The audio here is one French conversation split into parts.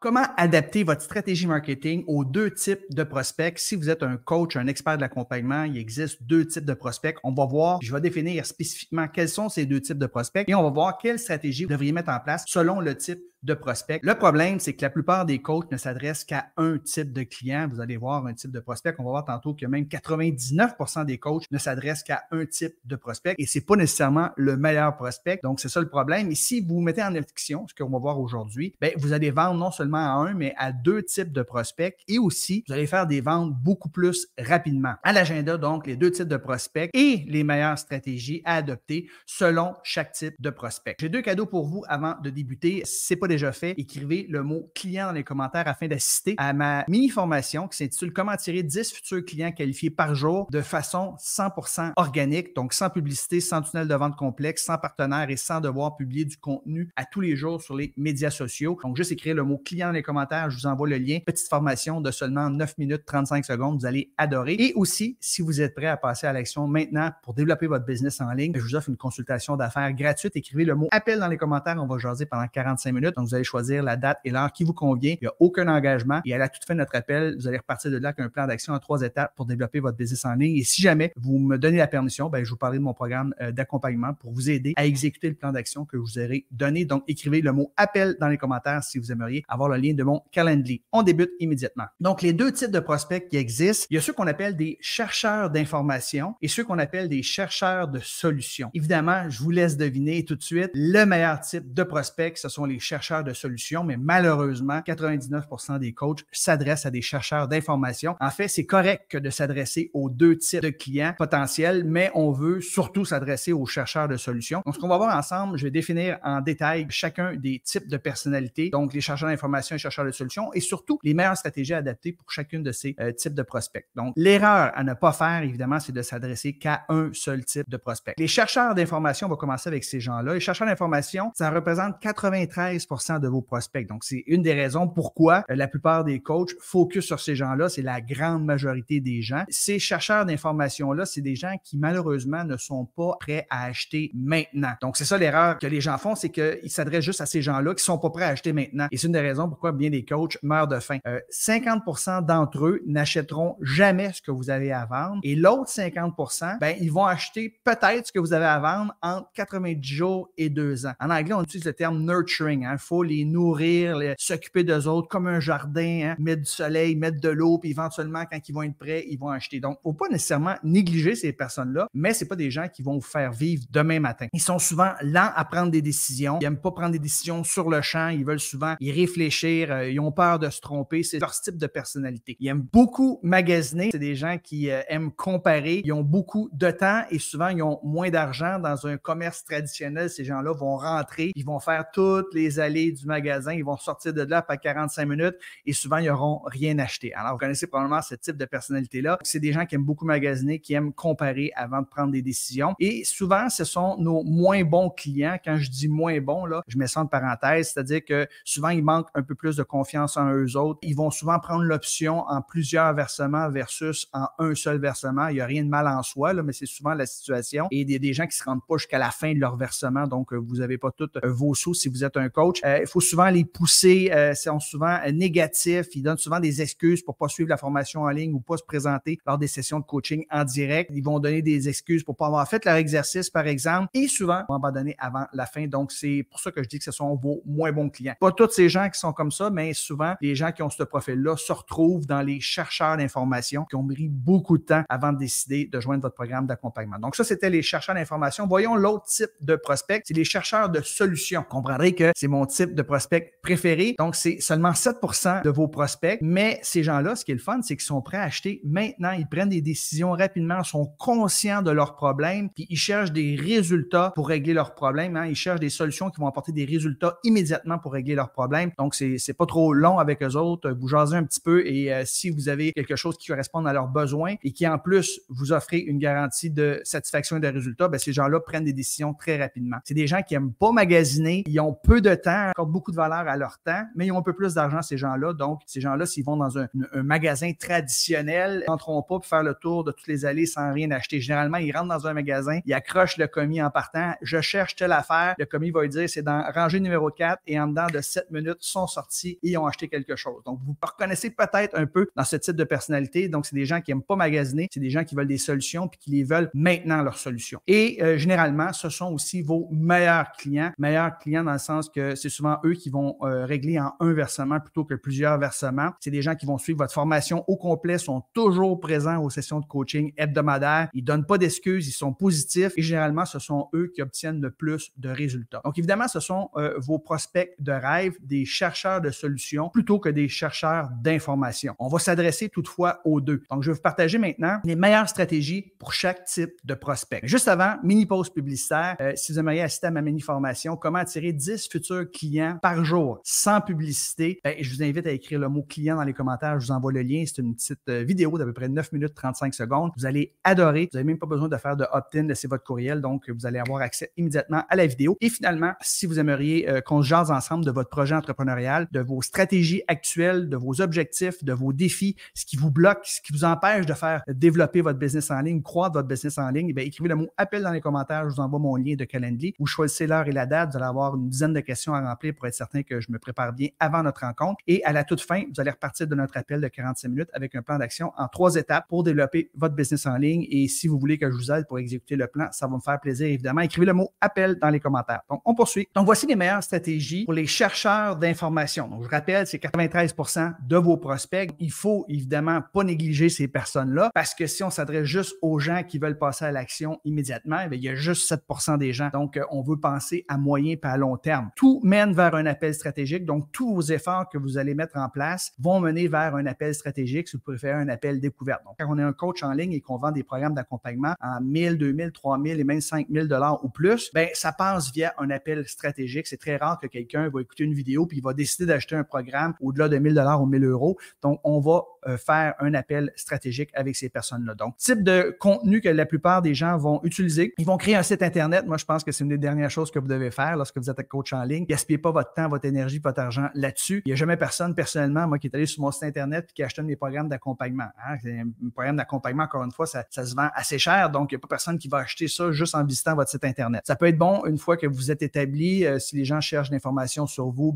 Comment adapter votre stratégie marketing aux deux types de prospects? Si vous êtes un coach, un expert de l'accompagnement, il existe deux types de prospects. On va voir, je vais définir spécifiquement quels sont ces deux types de prospects et on va voir quelle stratégie vous devriez mettre en place selon le type de prospect. Le problème, c'est que la plupart des coachs ne s'adressent qu'à un type de client. Vous allez voir un type de prospect. On va voir tantôt que même 99% des coachs ne s'adressent qu'à un type de prospect et c'est pas nécessairement le meilleur prospect. Donc, c'est ça le problème. Et si vous mettez en action, ce qu'on va voir aujourd'hui, bien, vous allez vendre non seulement à un, mais à deux types de prospects et aussi, vous allez faire des ventes beaucoup plus rapidement. À l'agenda, donc, les deux types de prospects et les meilleures stratégies à adopter selon chaque type de prospect. J'ai deux cadeaux pour vous avant de débuter. Si ce n'est pas déjà fait, écrivez le mot client dans les commentaires afin d'assister à ma mini-formation qui s'intitule Comment attirer 10 futurs clients qualifiés par jour de façon 100% organique, donc sans publicité, sans tunnel de vente complexe, sans partenaire et sans devoir publier du contenu à tous les jours sur les médias sociaux. Donc, juste écrire le mot client dans les commentaires, je vous envoie le lien. Petite formation de seulement 9 minutes 35 secondes, vous allez adorer. Et aussi, si vous êtes prêt à passer à l'action maintenant pour développer votre business en ligne, je vous offre une consultation d'affaires gratuite. Écrivez le mot appel dans les commentaires, on va jaser pendant 45 minutes. Donc, vous allez choisir la date et l'heure qui vous convient. Il n'y a aucun engagement. Et à la toute fin de notre appel, vous allez repartir de là avec un plan d'action en 3 étapes pour développer votre business en ligne. Et si jamais vous me donnez la permission, je vous parlerai de mon programme d'accompagnement pour vous aider à exécuter le plan d'action que je vous aurai donné. Donc, écrivez le mot appel dans les commentaires si vous aimeriez avoir le lien de mon Calendly. On débute immédiatement. Donc, les deux types de prospects qui existent, il y a ceux qu'on appelle des chercheurs d'informations et ceux qu'on appelle des chercheurs de solutions. Évidemment, je vous laisse deviner tout de suite, le meilleur type de prospects, ce sont les chercheurs de solutions, mais malheureusement, 99% des coachs s'adressent à des chercheurs d'informations. En fait, c'est correct que de s'adresser aux deux types de clients potentiels, mais on veut surtout s'adresser aux chercheurs de solutions. Donc, ce qu'on va voir ensemble, je vais définir en détail chacun des types de personnalités, donc les chercheurs d'informations et chercheurs de solutions, et surtout les meilleures stratégies à adapter pour chacune de ces types de prospects. Donc, l'erreur à ne pas faire, évidemment, c'est de s'adresser qu'à un seul type de prospect. Les chercheurs d'informations, on va commencer avec ces gens-là. Les chercheurs d'informations, ça représente 93% de vos prospects. Donc, c'est une des raisons pourquoi la plupart des coachs focus sur ces gens-là. C'est la grande majorité des gens. Ces chercheurs d'informations-là, c'est des gens qui, malheureusement, ne sont pas prêts à acheter maintenant. Donc, c'est ça l'erreur que les gens font, c'est qu'ils s'adressent juste à ces gens-là qui ne sont pas prêts à acheter maintenant. Et c'est une des raisons pourquoi bien des coachs meurent de faim. 50% d'entre eux n'achèteront jamais ce que vous avez à vendre. Et l'autre 50%, ils vont acheter peut-être ce que vous avez à vendre entre 90 jours et 2 ans. En anglais, on utilise le terme nurturing. Il faut les nourrir, s'occuper d'eux autres comme un jardin, mettre du soleil, mettre de l'eau, puis éventuellement, quand ils vont être prêts, ils vont acheter. Donc, il ne faut pas nécessairement négliger ces personnes-là, mais ce n'est pas des gens qui vont vous faire vivre demain matin. Ils sont souvent lents à prendre des décisions. Ils n'aiment pas prendre des décisions sur le champ. Ils veulent souvent y réfléchir. Ils ont peur de se tromper. C'est leur type de personnalité. Ils aiment beaucoup magasiner. C'est des gens qui aiment comparer. Ils ont beaucoup de temps et souvent, ils ont moins d'argent. Dans un commerce traditionnel, ces gens-là vont rentrer. Ils vont faire toutes les allées du magasin. Ils vont sortir de là après 45 minutes et souvent, ils n'auront rien acheté. Alors, vous connaissez probablement ce type de personnalité-là. C'est des gens qui aiment beaucoup magasiner, qui aiment comparer avant de prendre des décisions. Et souvent, ce sont nos moins bons clients. Quand je dis moins bons, là, je mets ça en parenthèse, c'est-à-dire que souvent, ils manquent un peu plus de confiance en eux autres. Ils vont souvent prendre l'option en plusieurs versements versus en un seul versement. Il n'y a rien de mal en soi, là, mais c'est souvent la situation. Et il y a des gens qui ne se rendent pas jusqu'à la fin de leur versement. Donc, vous n'avez pas tous vos sous si vous êtes un coach. Il faut souvent les pousser. Ils sont souvent négatifs. Ils donnent souvent des excuses pour ne pas suivre la formation en ligne ou pas se présenter lors des sessions de coaching en direct. Ils vont donner des excuses pour ne pas avoir fait leur exercice, par exemple. Et souvent, ils vont abandonner avant la fin. Donc, c'est pour ça que je dis que ce sont vos moins bons clients. Pas tous ces gens qui sont comme ça, mais souvent, les gens qui ont ce profil-là se retrouvent dans les chercheurs d'informations qui ont pris beaucoup de temps avant de décider de joindre votre programme d'accompagnement. Donc, ça, c'était les chercheurs d'informations. Voyons l'autre type de prospect. C'est les chercheurs de solutions. Vous comprendrez que c'est mon type de prospect préféré. Donc, c'est seulement 7% de vos prospects. Mais ces gens-là, ce qui est le fun, c'est qu'ils sont prêts à acheter maintenant. Ils prennent des décisions rapidement, sont conscients de leurs problèmes, puis ils cherchent des résultats pour régler leurs problèmes. Ils cherchent des solutions qui vont apporter des résultats immédiatement pour régler leurs problèmes. Donc, c'est pas trop long avec eux autres. Vous jasez un petit peu et si vous avez quelque chose qui correspond à leurs besoins et qui, en plus, vous offrez une garantie de satisfaction et de résultats, ces gens-là prennent des décisions très rapidement. C'est des gens qui n'aiment pas magasiner. Ils ont peu de temps. valeur, accordent beaucoup de valeur à leur temps, mais ils ont un peu plus d'argent, ces gens-là. Donc, ces gens-là, s'ils vont dans un magasin traditionnel, ils n'entreront pas pour faire le tour de toutes les allées sans rien acheter. Généralement, ils rentrent dans un magasin, ils accrochent le commis en partant. Je cherche telle affaire. Le commis va lui dire, c'est dans rangée numéro 4 et en dedans de 7 minutes, ils sont sortis et ils ont acheté quelque chose. Donc, vous reconnaissez peut-être un peu dans ce type de personnalité. Donc, c'est des gens qui n'aiment pas magasiner, c'est des gens qui veulent des solutions puis qui les veulent maintenant, leurs solutions. Et généralement, ce sont aussi vos meilleurs clients. Meilleurs clients dans le sens que c'est souvent eux qui vont régler en un versement plutôt que plusieurs versements. C'est des gens qui vont suivre votre formation au complet, sont toujours présents aux sessions de coaching hebdomadaires. Ils ne donnent pas d'excuses, ils sont positifs et généralement, ce sont eux qui obtiennent le plus de résultats. Donc, évidemment, ce sont vos prospects de rêve, des chercheurs de solutions plutôt que des chercheurs d'informations. On va s'adresser toutefois aux deux. Donc, je vais vous partager maintenant les meilleures stratégies pour chaque type de prospect. Juste avant, mini-pause publicitaire. Si vous aimeriez assister à ma mini-formation, comment attirer 10 futurs clients par jour sans publicité, je vous invite à écrire le mot client dans les commentaires. Je vous envoie le lien. C'est une petite vidéo d'à peu près 9 minutes 35 secondes. Vous allez adorer. Vous n'avez même pas besoin de faire de opt-in, laissez votre courriel. Donc, vous allez avoir accès immédiatement à la vidéo. Et finalement, si vous aimeriez qu'on se jase ensemble de votre projet entrepreneurial, de vos stratégies actuelles, de vos objectifs, de vos défis, ce qui vous bloque, ce qui vous empêche de faire développer votre business en ligne, croître votre business en ligne, écrivez le mot appel dans les commentaires. Je vous envoie mon lien de Calendly. Vous choisissez l'heure et la date. Vous allez avoir une dizaine de questions à remplir pour être certain que je me prépare bien avant notre rencontre. Et à la toute fin, vous allez repartir de notre appel de 45 minutes avec un plan d'action en 3 étapes pour développer votre business en ligne. Et si vous voulez que je vous aide pour exécuter le plan, ça va me faire plaisir, évidemment. Écrivez le mot appel dans les commentaires. Donc, on poursuit. Donc, voici les meilleures stratégies pour les chercheurs d'informations. Donc, je rappelle, c'est 93% de vos prospects. Il faut évidemment pas négliger ces personnes-là parce que si on s'adresse juste aux gens qui veulent passer à l'action immédiatement, il y a juste 7% des gens. Donc, on veut penser à moyen et à long terme. Tout mène vers un appel stratégique. Donc, tous vos efforts que vous allez mettre en place vont mener vers un appel stratégique, si vous préférez un appel découverte. Donc, quand on est un coach en ligne et qu'on vend des programmes d'accompagnement en 1000, 2000, 3000 et même 5000 $ ou plus, ça passe via un appel stratégique. C'est très rare que quelqu'un va écouter une vidéo puis il va décider d'acheter un programme au-delà de 1000 $ ou 1000 €. Donc, on va faire un appel stratégique avec ces personnes-là. Donc, type de contenu que la plupart des gens vont utiliser. Ils vont créer un site Internet. Moi, je pense que c'est une des dernières choses que vous devez faire lorsque vous êtes un coach en ligne. Gaspillez pas votre temps, votre énergie, votre argent là-dessus. Il n'y a jamais personne, personnellement, moi, qui est allé sur mon site Internet et qui a acheté un de mes programmes d'accompagnement. C'est un programme d'accompagnement, encore une fois, ça se vend assez cher. Donc, il n'y a pas personne qui va acheter ça juste en visitant votre site Internet. Ça peut être bon une fois que vous êtes établi. Si les gens cherchent de l'information sur vous,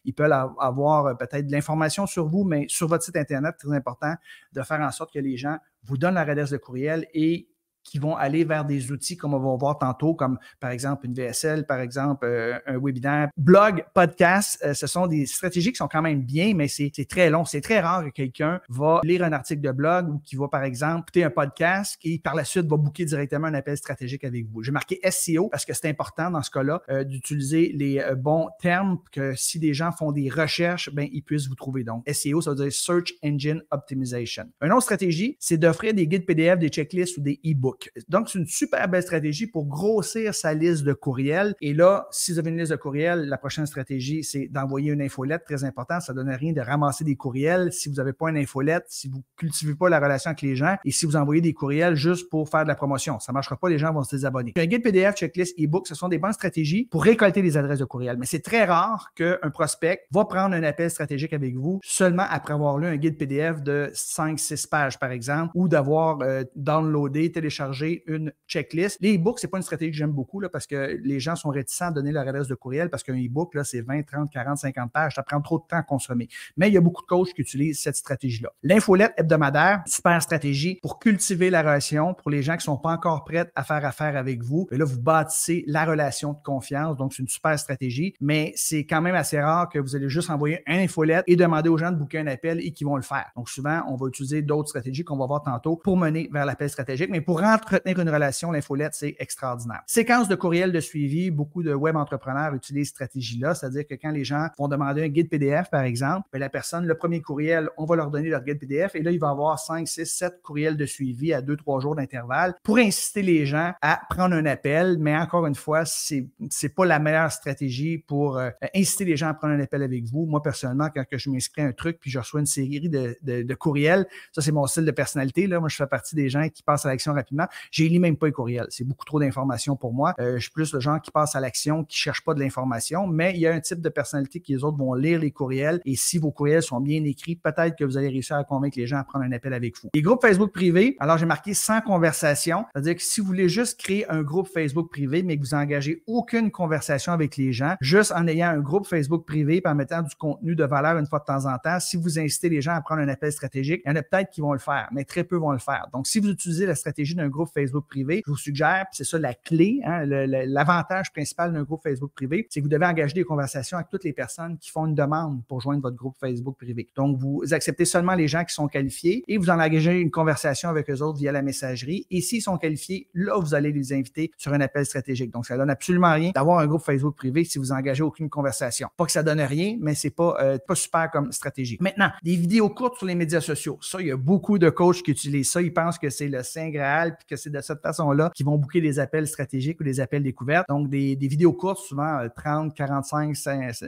ils peuvent avoir peut-être de l'information sur vous, mais sur votre site Internet, très important de faire en sorte que les gens vous donnent leur adresse de courriel et qui vont aller vers des outils comme on va voir tantôt, comme par exemple une VSL, par exemple un webinaire, blog, podcast. Ce sont des stratégies qui sont quand même bien, mais c'est très long. C'est très rare que quelqu'un va lire un article de blog ou qui va, par exemple, écouter un podcast et par la suite va booker directement un appel stratégique avec vous. J'ai marqué SEO parce que c'est important dans ce cas-là d'utiliser les bons termes que si des gens font des recherches, ils puissent vous trouver. Donc, SEO, ça veut dire Search Engine Optimization. Une autre stratégie, c'est d'offrir des guides PDF, des checklists ou des e-books. Donc, c'est une super belle stratégie pour grossir sa liste de courriels. Et là, si vous avez une liste de courriels, la prochaine stratégie, c'est d'envoyer une infolette. Très important, ça ne donne rien de ramasser des courriels si vous n'avez pas une infolette, si vous ne cultivez pas la relation avec les gens et si vous envoyez des courriels juste pour faire de la promotion. Ça ne marchera pas, les gens vont se désabonner. Un guide PDF, checklist, e-book, ce sont des bonnes stratégies pour récolter les adresses de courriel. Mais c'est très rare qu'un prospect va prendre un appel stratégique avec vous seulement après avoir lu un guide PDF de 5-6 pages, par exemple, ou d'avoir downloadé, téléchargé une checklist. Les e-books, c'est pas une stratégie que j'aime beaucoup là, parce que les gens sont réticents à donner leur adresse de courriel parce qu'un e-book, là, c'est 20, 30, 40, 50 pages. Ça prend trop de temps à consommer. Mais il y a beaucoup de coachs qui utilisent cette stratégie-là. L'infolette hebdomadaire, super stratégie pour cultiver la relation pour les gens qui ne sont pas encore prêts à faire affaire avec vous. Et là, vous bâtissez la relation de confiance. Donc, c'est une super stratégie, mais c'est quand même assez rare que vous allez juste envoyer une infolette et demander aux gens de booker un appel et qu'ils vont le faire. Donc, souvent, on va utiliser d'autres stratégies qu'on va voir tantôt pour mener vers l'appel stratégique. Mais pour entretenir une relation, l'infolette, c'est extraordinaire. Séquence de courriel de suivi, beaucoup de web entrepreneurs utilisent cette stratégie-là, c'est-à-dire que quand les gens vont demander un guide PDF, par exemple, la personne, le premier courriel, on va leur donner leur guide PDF et là, il va avoir 5, 6, 7 courriels de suivi à 2-3 jours d'intervalle pour inciter les gens à prendre un appel, mais encore une fois, c'est pas la meilleure stratégie pour inciter les gens à prendre un appel avec vous. Moi, personnellement, quand je m'inscris à un truc puis je reçois une série de courriels, ça, c'est mon style de personnalité. Là. Moi, je fais partie des gens qui passent à l'action rapidement. honnêtement, je lis même pas les courriels. C'est beaucoup trop d'informations pour moi. Je suis plus le genre qui passe à l'action, qui cherche pas de l'information, mais il y a un type de personnalité qui, les autres, vont lire les courriels et si vos courriels sont bien écrits, peut-être que vous allez réussir à convaincre les gens à prendre un appel avec vous. Les groupes Facebook privés, alors j'ai marqué 100 conversations, c'est-à-dire que si vous voulez juste créer un groupe Facebook privé, mais que vous engagez aucune conversation avec les gens, juste en ayant un groupe Facebook privé, en mettant du contenu de valeur une fois de temps en temps, si vous incitez les gens à prendre un appel stratégique, il y en a peut-être qui vont le faire, mais très peu vont le faire. Donc, si vous utilisez la stratégie d'un groupe Facebook privé, je vous suggère, c'est ça la clé, hein, l'avantage principal d'un groupe Facebook privé, c'est que vous devez engager des conversations avec toutes les personnes qui font une demande pour joindre votre groupe Facebook privé. Donc, vous acceptez seulement les gens qui sont qualifiés et vous engagez une conversation avec eux autres via la messagerie. Et s'ils sont qualifiés, là, vous allez les inviter sur un appel stratégique. Donc, ça donne absolument rien d'avoir un groupe Facebook privé si vous engagez aucune conversation. Pas que ça donne rien, mais c'est pas super comme stratégie. Maintenant, des vidéos courtes sur les médias sociaux. Ça, il y a beaucoup de coachs qui utilisent ça. Ils pensent que c'est le Saint Graal puis que c'est de cette façon-là qu'ils vont booker des appels stratégiques ou des appels découvertes. Donc, des vidéos courtes, souvent 30, 45,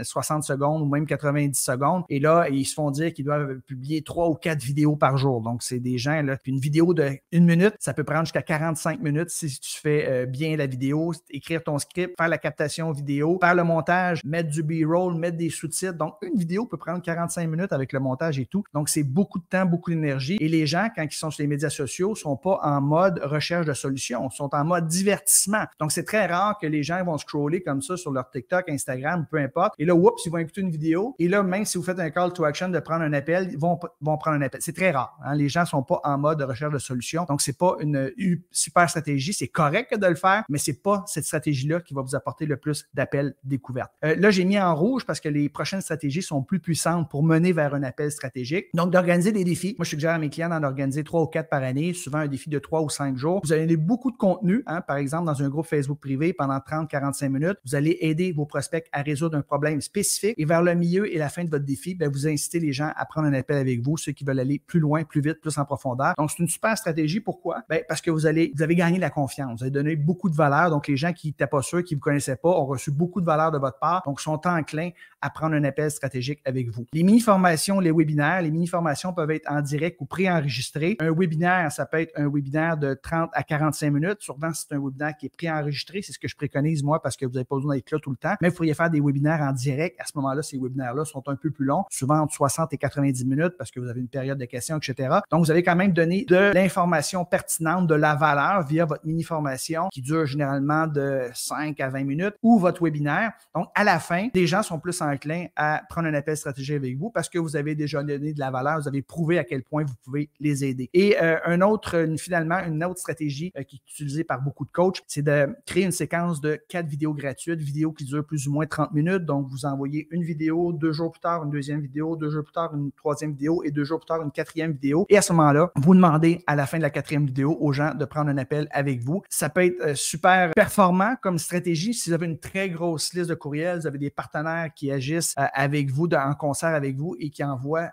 60 secondes ou même 90 secondes. Et là, ils se font dire qu'ils doivent publier 3 ou 4 vidéos par jour. Donc, c'est des gens, là. Puis une vidéo de 1 minute, ça peut prendre jusqu'à 45 minutes si tu fais bien la vidéo, écrire ton script, faire la captation vidéo, faire le montage, mettre du B-roll, mettre des sous-titres. Donc, une vidéo peut prendre 45 minutes avec le montage et tout. Donc, c'est beaucoup de temps, beaucoup d'énergie. Et les gens, quand ils sont sur les médias sociaux, sont pas en mode recherche de solutions, sont en mode divertissement. Donc, c'est très rare que les gens vont scroller comme ça sur leur TikTok, Instagram, peu importe. Et là, oups, ils vont écouter une vidéo. Et là, même si vous faites un call to action de prendre un appel, ils vont prendre un appel. C'est très rare. Hein? Les gens sont pas en mode de recherche de solutions. Donc, c'est pas une super stratégie. C'est correct de le faire, mais c'est pas cette stratégie-là qui va vous apporter le plus d'appels découvertes. Là, j'ai mis en rouge parce que les prochaines stratégies sont plus puissantes pour mener vers un appel stratégique. Donc, d'organiser des défis. Moi, je suggère à mes clients d'en organiser 3 ou 4 par année, souvent un défi de 3 ou 5 jours. Vous allez beaucoup de contenu, hein, par exemple, dans un groupe Facebook privé pendant 30-45 minutes. Vous allez aider vos prospects à résoudre un problème spécifique et vers le milieu et la fin de votre défi, bien, vous incitez les gens à prendre un appel avec vous, ceux qui veulent aller plus loin, plus vite, plus en profondeur. Donc, c'est une super stratégie. Pourquoi? Bien, parce que vous avez gagné la confiance. Vous avez donné beaucoup de valeur. Donc, les gens qui n'étaient pas sûrs, qui ne vous connaissaient pas, ont reçu beaucoup de valeur de votre part. Donc, sont enclins à prendre un appel stratégique avec vous. Les mini-formations, les webinaires, les mini-formations peuvent être en direct ou préenregistrées. Un webinaire, ça peut être un webinaire de 30 à 45 minutes. Souvent, c'est un webinaire qui est préenregistré. C'est ce que je préconise, moi, parce que vous n'avez pas besoin d'être là tout le temps. Mais vous pourriez faire des webinaires en direct. À ce moment-là, ces webinaires-là sont un peu plus longs, souvent entre 60 et 90 minutes parce que vous avez une période de questions, etc. Donc, vous allez quand même donner de l'information pertinente, de la valeur via votre mini-formation qui dure généralement de 5 à 20 minutes ou votre webinaire. Donc, à la fin, les gens sont plus enclins à prendre un appel stratégique avec vous parce que vous avez déjà donné de la valeur, vous avez prouvé à quel point vous pouvez les aider. Et finalement, une autre stratégie qui est utilisée par beaucoup de coachs, c'est de créer une séquence de 4 vidéos gratuites, vidéos qui durent plus ou moins 30 minutes. Donc, vous envoyez une vidéo, 2 jours plus tard, une deuxième vidéo, 2 jours plus tard, une troisième vidéo et 2 jours plus tard, une quatrième vidéo. Et à ce moment-là, vous demandez à la fin de la quatrième vidéo aux gens de prendre un appel avec vous. Ça peut être super performant comme stratégie. Si vous avez une très grosse liste de courriels, vous avez des partenaires qui agissent avec vous, en concert avec vous et qui envoient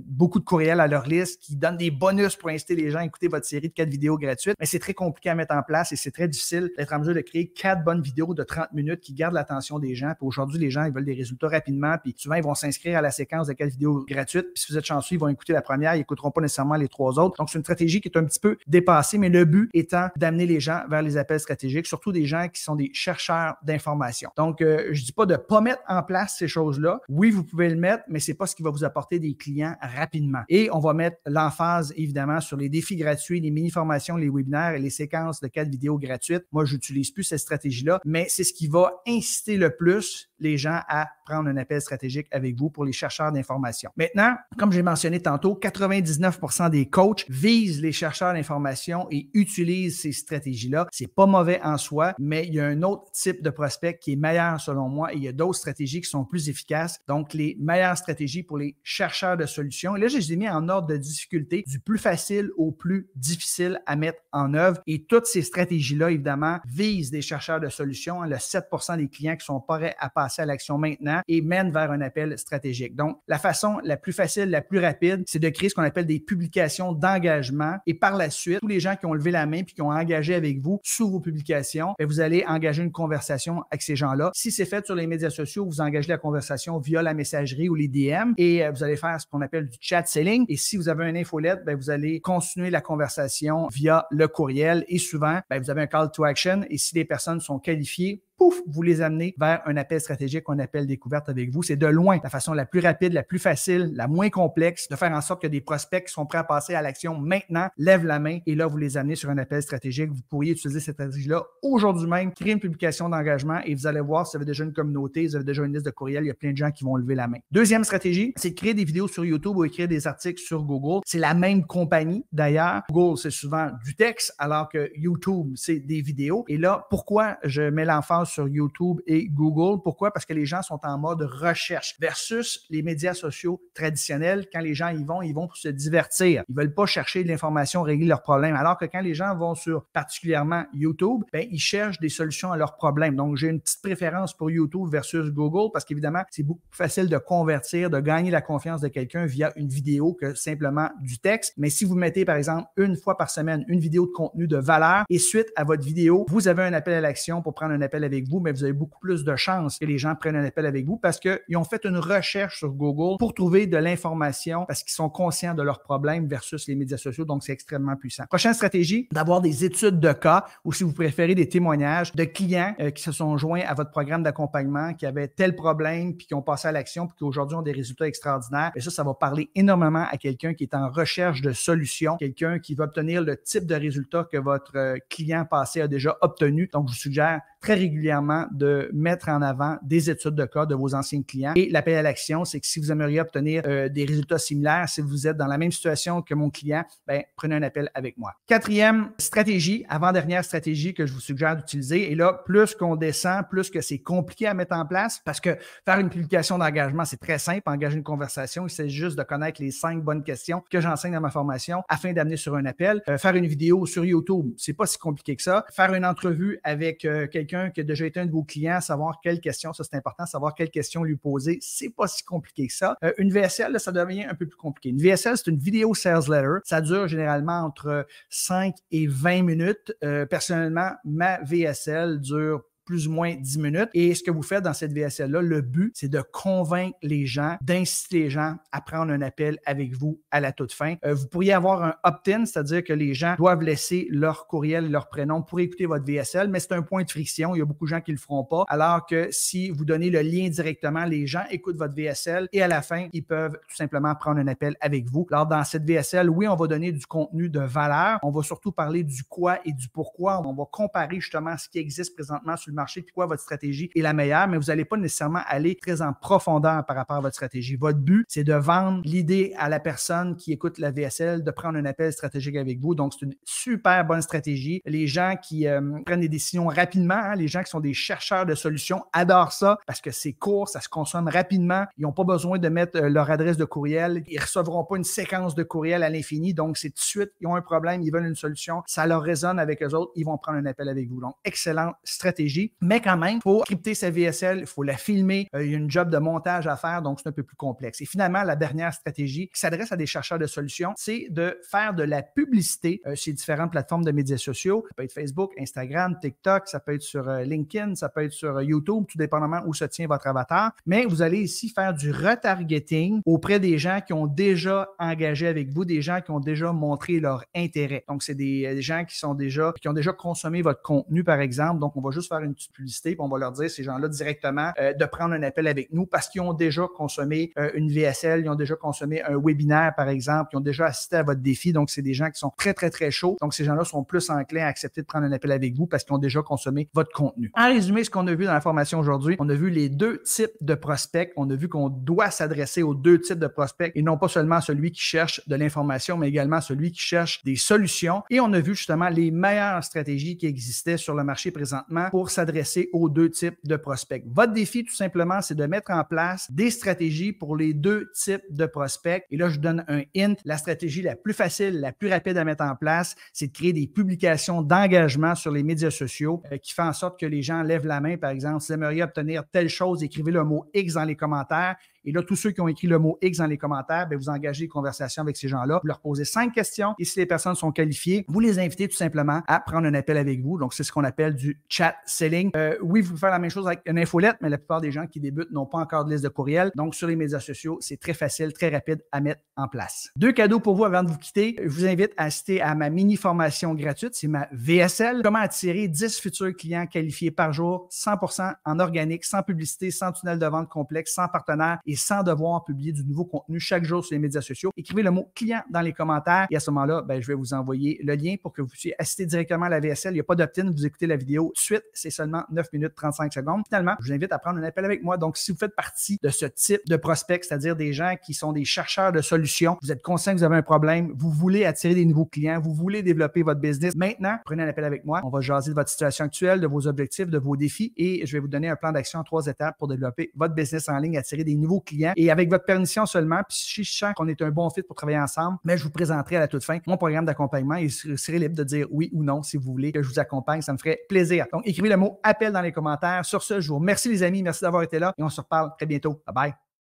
beaucoup de courriels à leur liste, qui donnent des bonus pour inciter les gens à écouter votre série de 4 vidéos gratuites. Mais c'est très compliqué à mettre en place et c'est très difficile d'être en mesure de créer 4 bonnes vidéos de 30 minutes qui gardent l'attention des gens. Puis aujourd'hui, les gens, ils veulent des résultats rapidement. Puis souvent, ils vont s'inscrire à la séquence de 4 vidéos gratuites. Puis si vous êtes chanceux, ils vont écouter la première, ils n'écouteront pas nécessairement les 3 autres. Donc, c'est une stratégie qui est un petit peu dépassée, mais le but étant d'amener les gens vers les appels stratégiques, surtout des gens qui sont des chercheurs d'informations. Donc, je ne dis pas de ne pas mettre en place ces choses-là. Oui, vous pouvez le mettre, mais ce n'est pas ce qui va vous apporter des clients rapidement. Et on va mettre l'emphase, évidemment, sur les défis gratuits, les mini-formations, les webinaires et les séquences de 4 vidéos gratuites. Moi, je n'utilise plus cette stratégie-là, mais c'est ce qui va inciter le plus les gens à prendre un appel stratégique avec vous pour les chercheurs d'informations. Maintenant, comme j'ai mentionné tantôt, 99% des coachs visent les chercheurs d'informations et utilisent ces stratégies-là. C'est pas mauvais en soi, mais il y a un autre type de prospect qui est meilleur selon moi et il y a d'autres stratégies qui sont plus efficaces. Donc, les meilleures stratégies pour les chercheurs de solutions. Et là, je les ai mis en ordre de difficulté du plus facile au plus difficile à mettre en œuvre. Et toutes ces stratégies-là, évidemment, visent des chercheurs de solutions. Le 7% des clients qui sont prêts à passer à l'action maintenant et mènent vers un appel stratégique. Donc, la façon la plus facile, la plus rapide, c'est de créer ce qu'on appelle des publications d'engagement. Et par la suite, tous les gens qui ont levé la main puis qui ont engagé avec vous sous vos publications, vous allez engager une conversation avec ces gens-là. Si c'est fait sur les médias sociaux, vous engagez la conversation via la messagerie ou les DM et vous allez faire ce qu'on appelle du chat selling. Et si vous avez une infolette, ben, vous allez continuer la conversation via le courriel et souvent, ben, vous avez un call to action et si les personnes sont qualifiées, pouf, vous les amenez vers un appel stratégique qu'on appelle découverte avec vous. C'est de loin la façon la plus rapide, la plus facile, la moins complexe de faire en sorte que des prospects qui sont prêts à passer à l'action maintenant lèvent la main et là, vous les amenez sur un appel stratégique. Vous pourriez utiliser cette stratégie-là aujourd'hui même, créer une publication d'engagement et vous allez voir si vous avez déjà une communauté, vous avez déjà une liste de courriels, il y a plein de gens qui vont lever la main. Deuxième stratégie, c'est de créer des vidéos sur YouTube ou écrire des articles sur Google. C'est la même compagnie d'ailleurs. Google, c'est souvent du texte alors que YouTube, c'est des vidéos. Et là, pourquoi je mets l'emphase sur YouTube et Google? Pourquoi? Parce que les gens sont en mode recherche versus les médias sociaux traditionnels. Quand les gens y vont pour se divertir. Ils ne veulent pas chercher de l'information, régler leurs problèmes. Alors que quand les gens vont sur particulièrement YouTube, ben, ils cherchent des solutions à leurs problèmes. Donc, j'ai une petite préférence pour YouTube versus Google parce qu'évidemment, c'est beaucoup plus facile de convertir, de gagner la confiance de quelqu'un via une vidéo que simplement du texte. Mais si vous mettez, par exemple, une fois par semaine, une vidéo de contenu de valeur et suite à votre vidéo, vous avez un appel à l'action pour prendre un appel avec vous, mais vous avez beaucoup plus de chances que les gens prennent un appel avec vous parce qu'ils ont fait une recherche sur Google pour trouver de l'information parce qu'ils sont conscients de leurs problèmes versus les médias sociaux. Donc, c'est extrêmement puissant. Prochaine stratégie, d'avoir des études de cas ou si vous préférez des témoignages de clients qui se sont joints à votre programme d'accompagnement, qui avaient tel problème puis qui ont passé à l'action puis qui aujourd'hui ont des résultats extraordinaires. Et ça va parler énormément à quelqu'un qui est en recherche de solutions, quelqu'un qui va obtenir le type de résultat que votre client passé a déjà obtenu. Donc, je vous suggère très régulièrement de mettre en avant des études de cas de vos anciens clients. Et l'appel à l'action, c'est que si vous aimeriez obtenir des résultats similaires, si vous êtes dans la même situation que mon client, ben, prenez un appel avec moi. Quatrième stratégie, avant-dernière stratégie que je vous suggère d'utiliser. Et là, plus qu'on descend, plus que c'est compliqué à mettre en place parce que faire une publication d'engagement, c'est très simple. Engager une conversation, il s'agit juste de connaître les 5 bonnes questions que j'enseigne dans ma formation afin d'amener sur un appel. Faire une vidéo sur YouTube, c'est pas si compliqué que ça. Faire une entrevue avec quelqu'un qui a déjà été un de vos clients, savoir quelles questions, ça c'est important, savoir quelles questions lui poser, c'est pas si compliqué que ça. Une VSL, là, ça devient un peu plus compliqué. Une VSL, c'est une vidéo sales letter. Ça dure généralement entre 5 et 20 minutes. Personnellement, ma VSL dure plus ou moins 10 minutes. Et ce que vous faites dans cette VSL-là, le but, c'est de convaincre les gens, d'inciter les gens à prendre un appel avec vous à la toute fin. Vous pourriez avoir un opt-in, c'est-à-dire que les gens doivent laisser leur courriel, leur prénom pour écouter votre VSL, mais c'est un point de friction. Il y a beaucoup de gens qui ne le feront pas. Alors que si vous donnez le lien directement, les gens écoutent votre VSL et à la fin, ils peuvent tout simplement prendre un appel avec vous. Alors, dans cette VSL, oui, on va donner du contenu de valeur. On va surtout parler du quoi et du pourquoi. On va comparer justement ce qui existe présentement sur le marché, puis quoi votre stratégie est la meilleure, mais vous n'allez pas nécessairement aller très en profondeur par rapport à votre stratégie. Votre but, c'est de vendre l'idée à la personne qui écoute la VSL, de prendre un appel stratégique avec vous. Donc, c'est une super bonne stratégie. Les gens qui prennent des décisions rapidement, hein, les gens qui sont des chercheurs de solutions adorent ça parce que c'est court, ça se consomme rapidement. Ils n'ont pas besoin de mettre leur adresse de courriel. Ils ne recevront pas une séquence de courriel à l'infini. Donc, c'est tout de suite, ils ont un problème, ils veulent une solution. Ça leur résonne avec eux autres. Ils vont prendre un appel avec vous. Donc, excellente stratégie. Mais quand même, il faut crypter sa VSL, il faut la filmer, il y a une job de montage à faire, donc c'est un peu plus complexe. Et finalement, la dernière stratégie qui s'adresse à des chercheurs de solutions, c'est de faire de la publicité sur différentes plateformes de médias sociaux. Ça peut être Facebook, Instagram, TikTok, ça peut être sur LinkedIn, ça peut être sur YouTube, tout dépendamment où se tient votre avatar. Mais vous allez ici faire du retargeting auprès des gens qui ont déjà engagé avec vous, des gens qui ont déjà montré leur intérêt. Donc, c'est des gens qui ont déjà consommé votre contenu, par exemple. Donc, on va juste faire une petite publicité, puis on va leur dire, ces gens-là, directement, de prendre un appel avec nous parce qu'ils ont déjà consommé une VSL, ils ont déjà consommé un webinaire, par exemple, ils ont déjà assisté à votre défi. Donc, c'est des gens qui sont très, très, très chauds. Donc, ces gens-là sont plus enclins à accepter de prendre un appel avec vous parce qu'ils ont déjà consommé votre contenu. En résumé, ce qu'on a vu dans la formation aujourd'hui, on a vu les 2 types de prospects. On a vu qu'on doit s'adresser aux 2 types de prospects et non pas seulement celui qui cherche de l'information, mais également celui qui cherche des solutions. Et on a vu justement les meilleures stratégies qui existaient sur le marché présentement pour s'adresser aux 2 types de prospects. Votre défi, tout simplement, c'est de mettre en place des stratégies pour les 2 types de prospects. Et là, je vous donne un hint. La stratégie la plus facile, la plus rapide à mettre en place, c'est de créer des publications d'engagement sur les médias sociaux qui font en sorte que les gens lèvent la main. Par exemple, si vous aimeriez obtenir telle chose, écrivez le mot X dans les commentaires. Et là, tous ceux qui ont écrit le mot X dans les commentaires, bien, vous engagez des conversations avec ces gens-là, vous leur posez 5 questions et si les personnes sont qualifiées, vous les invitez tout simplement à prendre un appel avec vous. Donc, c'est ce qu'on appelle du chat selling. Oui, vous pouvez faire la même chose avec une infolette, mais la plupart des gens qui débutent n'ont pas encore de liste de courriel. Donc, sur les médias sociaux, c'est très facile, très rapide à mettre en place. 2 cadeaux pour vous avant de vous quitter. Je vous invite à assister à ma mini-formation gratuite. C'est ma VSL. Comment attirer 10 futurs clients qualifiés par jour, 100% en organique, sans publicité, sans tunnel de vente complexe, sans partenaire et sans devoir publier du nouveau contenu chaque jour sur les médias sociaux. Écrivez le mot client dans les commentaires et à ce moment-là, ben, je vais vous envoyer le lien pour que vous puissiez assister directement à la VSL. Il n'y a pas d'opt-in, vous écoutez la vidéo tout de suite. C'est seulement 9 minutes 35 secondes. Finalement, je vous invite à prendre un appel avec moi. Donc, si vous faites partie de ce type de prospects, c'est-à-dire des gens qui sont des chercheurs de solutions, vous êtes conscient que vous avez un problème, vous voulez attirer des nouveaux clients, vous voulez développer votre business. Maintenant, prenez un appel avec moi. On va jaser de votre situation actuelle, de vos objectifs, de vos défis et je vais vous donner un plan d'action en 3 étapes pour développer votre business en ligne, attirer des nouveaux clients et avec votre permission seulement, puis si je sens qu'on est un bon fit pour travailler ensemble, mais je vous présenterai à la toute fin mon programme d'accompagnement et vous serez libre de dire oui ou non si vous voulez que je vous accompagne. Ça me ferait plaisir. Donc, écrivez le mot appel dans les commentaires. Sur ce, je vous remercie les amis. Merci d'avoir été là et on se reparle très bientôt. Bye bye.